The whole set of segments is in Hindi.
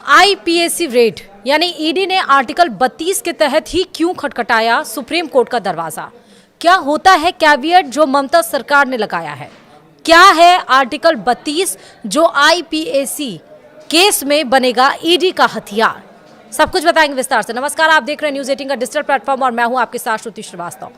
आईपीएसी रेड यानी ईडी ने आर्टिकल 32 के तहत ही क्यों खटखटाया सुप्रीम कोर्ट का दरवाजा। क्या होता है कैविएट जो ममता सरकार ने लगाया है? क्या है आर्टिकल 32 जो आईपीएसी केस में बनेगा ईडी का हथियार? सब कुछ बताएंगे विस्तार से। नमस्कार, आप देख रहे हैं न्यूज 18 का डिजिटल प्लेटफॉर्म और मैं हूं आपके साथ श्रुति श्रीवास्तव।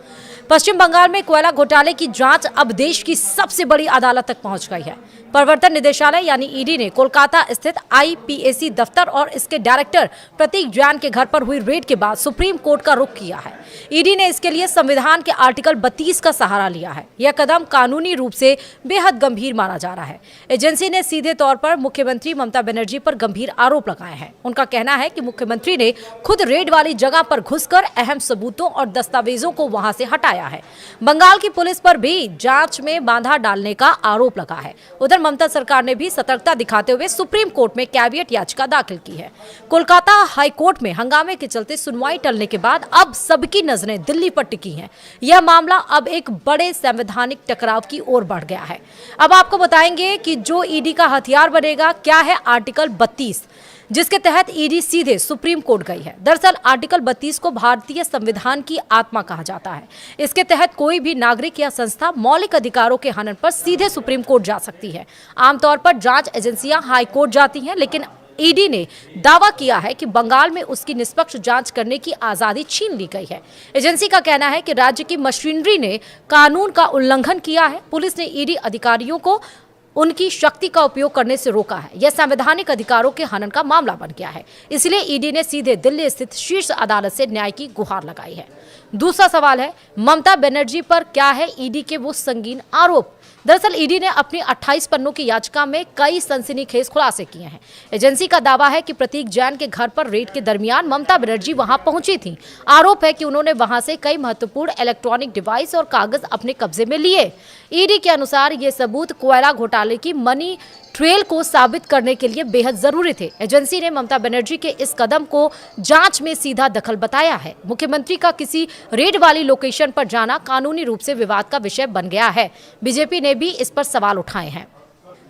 पश्चिम बंगाल में कोयला घोटाले की जांच अब देश की सबसे बड़ी अदालत तक पहुंच गई है। प्रवर्तन निदेशालय यानी ईडी ने कोलकाता स्थित आईपीएसी दफ्तर और इसके डायरेक्टर प्रतीक जैन के घर पर हुई रेड के बाद सुप्रीम कोर्ट का रुख किया है। ईडी ने इसके लिए संविधान के आर्टिकल 32 का सहारा लिया है। यह कदम कानूनी रूप से बेहद गंभीर माना जा रहा है। एजेंसी ने सीधे तौर पर मुख्यमंत्री ममता बनर्जी पर गंभीर आरोप लगाए हैं। उनका कहना है कि मुख्यमंत्री ने खुद रेड वाली जगह पर घुसकर अहम सबूतों और दस्तावेजों को वहां से हटाया है। बंगाल की पुलिस पर भी जांच में बाधा डालने का आरोप लगा है। उधर ममता सरकार ने भी सतर्कता दिखाते हुए सुप्रीम कोर्ट में कैविएट याचिका दाखिल की है। कोलकाता हाई कोर्ट में हंगामे के चलते सुनवाई टलने के बाद अब सबकी नजरें दिल्ली पर टिकी हैं। यह मामला अब एक बड़े संवैधानिक टकराव की ओर बढ़ गया है। अब आपको बताएंगे कि जो ईडी का हथियार बनेगा क्या है आर्टिकल 32, जिसके तहत ईडी सीधे सुप्रीम कोर्ट गई है। दरअसल आर्टिकल 32 को भारतीय संविधान की आत्मा कहा जाता है। इसके तहत कोई भी नागरिक या संस्था मौलिक अधिकारों के हनन पर सीधे सुप्रीम कोर्ट जा सकती है। आमतौर पर जांच एजेंसियां हाई कोर्ट जाती हैं, लेकिन ईडी ने दावा किया है कि बंगाल में उसकी निष्पक्ष जांच करने की आजादी छीन ली गई है। एजेंसी का कहना है कि राज्य की मशीनरी ने कानून का उल्लंघन किया है। पुलिस ने ईडी अधिकारियों को उनकी शक्ति का उपयोग करने से रोका है। यह संवैधानिक अधिकारों के हनन का मामला बन गया है। इसलिए ईडी ने सीधे दिल्ली स्थित शीर्ष अदालत से न्याय की गुहार लगाई है। दूसरा सवाल है, ममता बनर्जी पर क्या है ईडी के वो संगीन आरोप? दरअसल ईडी ने अपनी 28 पन्नों की याचिका में कई सनसनीखेज खुलासे किए हैं। एजेंसी का दावा है कि प्रतीक जैन के घर पर रेड के दरमियान ममता बनर्जी वहां पहुंची थी। आरोप है कि उन्होंने वहां से कई महत्वपूर्ण इलेक्ट्रॉनिक डिवाइस और कागज अपने कब्जे में लिए। ईडी के अनुसार ये सबूत कोयला घोटाले की मनी ट्रेल को साबित करने के लिए बेहद जरूरी थे। एजेंसी ने ममता बनर्जी के इस कदम को जांच में सीधा दखल बताया है। मुख्यमंत्री का किसी रेड वाली लोकेशन पर जाना कानूनी रूप से विवाद का विषय बन गया है। बीजेपी ने भी इस पर सवाल उठाए हैं।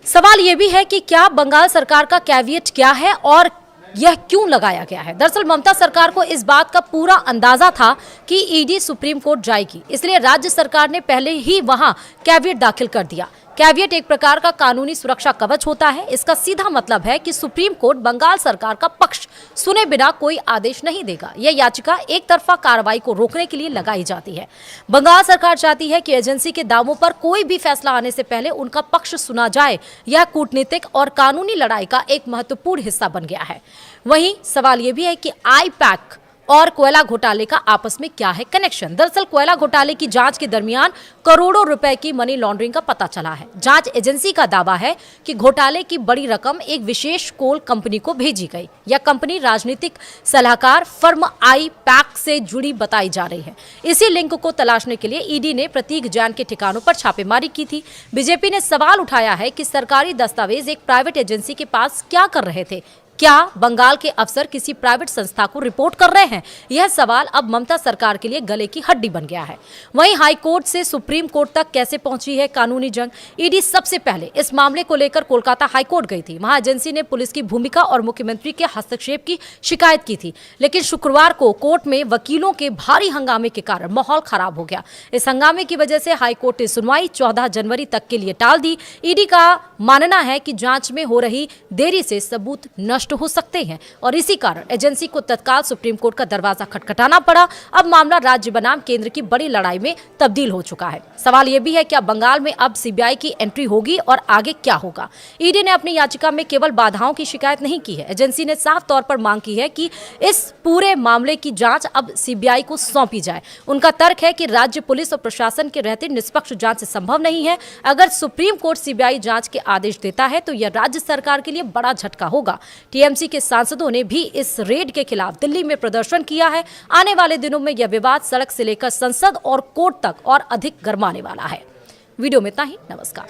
सवाल यह भी है कि क्या बंगाल सरकार का कैविएट क्या है और यह क्यों लगाया गया है? दरअसल ममता सरकार को इस बात का पूरा अंदाजा था कि ईडी सुप्रीम कोर्ट जाएगी, इसलिए राज्य सरकार ने पहले ही वहां कैविएट दाखिल कर दिया। कैविएट एक प्रकार का कानूनी सुरक्षा कवच होता है। इसका सीधा मतलब है कि सुप्रीम कोर्ट बंगाल सरकार का पक्ष सुने बिना कोई आदेश नहीं देगा। यह याचिका एक तरफा कार्रवाई को रोकने के लिए लगाई जाती है। बंगाल सरकार चाहती है कि एजेंसी के दावों पर कोई भी फैसला आने से पहले उनका पक्ष सुना जाए। यह कूटनीतिक और कानूनी लड़ाई का एक महत्वपूर्ण हिस्सा बन गया है। वहीं सवाल यह भी है कि आईपैक और कोयला घोटाले का आपस में क्या है कनेक्शन? दरअसल कोयला घोटाले की जांच के दरमियान करोड़ों रुपए की मनी लॉन्ड्रिंग का पता चला है। जांच एजेंसी का दावा है कि घोटाले की बड़ी रकम एक विशेष कोल कंपनी को भेजी गई। यह कंपनी राजनीतिक सलाहकार फर्म आईपैक से जुड़ी बताई जा रही है। इसी लिंक को तलाशने के लिए ईडी ने प्रतीक जैन के ठिकानों पर छापेमारी की थी। बीजेपी ने सवाल उठाया है कि सरकारी दस्तावेज एक प्राइवेट एजेंसी के पास क्या कर रहे थे? क्या बंगाल के अफसर किसी प्राइवेट संस्था को रिपोर्ट कर रहे हैं? यह सवाल अब ममता सरकार के लिए गले की हड्डी बन गया है। वहीं हाई कोर्ट से सुप्रीम कोर्ट तक कैसे पहुंची है कानूनी जंग? ईडी सबसे पहले इस मामले को लेकर कोलकाता हाई कोर्ट गई थी। वहां एजेंसी ने पुलिस की भूमिका और मुख्यमंत्री के हस्तक्षेप की शिकायत की थी, लेकिन शुक्रवार को कोर्ट में वकीलों के भारी हंगामे के कारण माहौल खराब हो गया। इस हंगामे की वजह से हाई कोर्ट ने सुनवाई 14 जनवरी तक के लिए टाल दी। ईडी का मानना है कि जांच में हो रही देरी से सबूत नष्ट हो सकते हैं और इसी कारण एजेंसी को तत्काल सुप्रीम कोर्ट का दरवाजा खटखटाना पड़ा। अब मामला राज्य बनाम केंद्र की बड़ी लड़ाई में तब्दील हो चुका है। सवाल यह भी है क्या बंगाल में अब सीबीआई की एंट्री होगी और आगे क्या होगा? ईडी ने अपनी याचिका में केवल बाधाओं की शिकायत नहीं की है। एजेंसी ने साफ तौर पर मांग की है कि इस पूरे मामले की जांच अब सीबीआई को सौंपी जाए। उनका तर्क है कि राज्य पुलिस और प्रशासन के रहते निष्पक्ष जांच संभव नहीं है। अगर सुप्रीम कोर्ट सीबीआई जांच के आदेश देता है तो यह राज्य सरकार के लिए बड़ा झटका होगा। टीएमसी के सांसदों ने भी इस रेड के खिलाफ दिल्ली में प्रदर्शन किया है। आने वाले दिनों में यह विवाद सड़क से लेकर संसद और कोर्ट तक और अधिक गर्माने वाला है। वीडियो में इतना ही। नमस्कार।